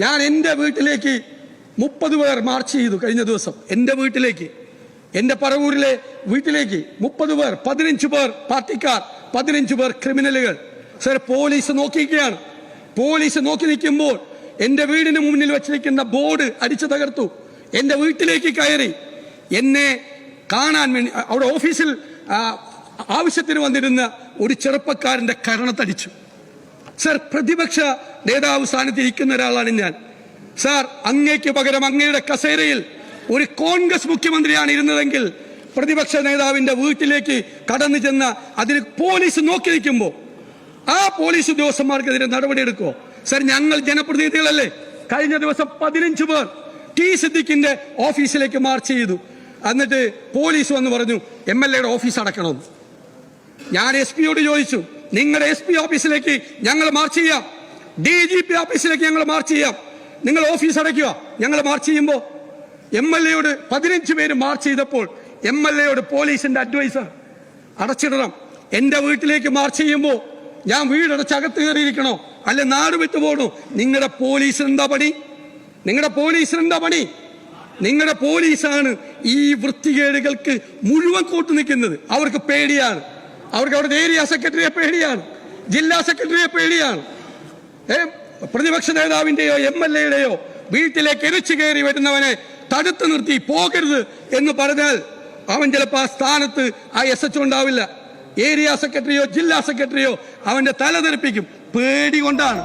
ഞാൻ എൻ്റെ വീട്ടിലേക്ക് 30 പേർ മാർച്ച് ചെയ്തു കഴിഞ്ഞ ദിവസം. എൻ്റെ വീട്ടിലേക്ക്, എൻ്റെ പറവൂരിലെ വീട്ടിലേക്ക് 30 പേർ, 15 പേർ പാർട്ടിക്കാർ, 15 പേർ ക്രിമിനലുകൾ. സർ, പോലീസ് നോക്കിയിരിക്കുകയാണ്. പോലീസ് നോക്കി നിൽക്കുമ്പോൾ എൻ്റെ വീടിന് മുന്നിൽ വെച്ചിരിക്കുന്ന ബോർഡ് അടിച്ചു തകർത്തു. എൻ്റെ വീട്ടിലേക്ക് കയറി എന്നെ കാണാൻ വേണ്ടി അവിടെ ഓഫീസിൽ ആവശ്യത്തിന് വന്നിരുന്ന ഒരു ചെറുപ്പക്കാരൻ്റെ കരണത്തടിച്ചു. സർ, പ്രതിപക്ഷ നേതാവ് സ്ഥാനത്ത് ഇരിക്കുന്ന ഒരാളാണ് ഞാൻ. സാർ, അങ്ങേക്ക് പകരം അങ്ങയുടെ കസേരയിൽ ഒരു കോൺഗ്രസ് മുഖ്യമന്ത്രിയാണ് ഇരുന്നതെങ്കിൽ പ്രതിപക്ഷ നേതാവിന്റെ വീട്ടിലേക്ക് കടന്നു ചെന്ന അതിന് പോലീസ് നോക്കി നിൽക്കുമ്പോൾ ആ പോലീസ് ഉദ്യോഗസ്ഥന്മാർക്കെതിരെ നടപടിയെടുക്കുമോ? സർ, ഞങ്ങൾ ജനപ്രതിനിധികളല്ലേ? കഴിഞ്ഞ ദിവസം 15 പേർ ടി സിദ്ദിഖിന്റെ ഓഫീസിലേക്ക് മാർച്ച് ചെയ്തു. എന്നിട്ട് പോലീസ് വന്ന് പറഞ്ഞു MLA ഓഫീസ് അടക്കണമെന്ന്. ഞാൻ SP യോട് ചോദിച്ചു, നിങ്ങളുടെ SP ഓഫീസിലേക്ക് ഞങ്ങൾ മാർച്ച് ചെയ്യാം, DGP ഓഫീസിലേക്ക് ഞങ്ങൾ മാർച്ച് ചെയ്യാം, നിങ്ങൾ ഓഫീസ് അടയ്ക്കുക. ഞങ്ങൾ മാർച്ച് ചെയ്യുമ്പോൾ MLA യോട് 15 പേര് മാർച്ച് ചെയ്തപ്പോൾ MLA യോട് പോലീസിന്റെ അഡ്വൈസർ അടച്ചിടണം. എൻ്റെ വീട്ടിലേക്ക് മാർച്ച് ചെയ്യുമ്പോൾ ഞാൻ വീടടച്ചകത്ത് കയറിയിരിക്കണോ അല്ലെ നാട് വിട്ടു പോകണോ? നിങ്ങളുടെ പോലീസിന് എന്താ പണി? നിങ്ങളുടെ പോലീസിന് എന്താ പണി? നിങ്ങളുടെ പോലീസാണ് ഈ വൃത്തികേടുകൾക്ക് മുഴുവൻ കൂട്ടു നിൽക്കുന്നത്. അവർക്ക് പേടിയാണ്. അവർക്ക് അവരുടെ ഏരിയ സെക്രട്ടറിയെ പേടിയാണ്, ജില്ലാ സെക്രട്ടറിയെ പേടിയാണ്. പ്രതിപക്ഷ നേതാവിന്റെയോ MLA യുടെയോ വീട്ടിലേക്ക് എരിച്ചു കയറി വരുന്നവനെ തടുത്തു നിർത്തി പോകരുത് എന്ന് പറഞ്ഞാൽ അവൻ ചിലപ്പോൾ ആ സ്ഥാനത്ത് ആ SHO ഉണ്ടാവില്ല. ഏരിയ സെക്രട്ടറിയോ ജില്ലാ സെക്രട്ടറിയോ അവന്റെ തല തെറിപ്പിക്കും. പേടി കൊണ്ടാണ്.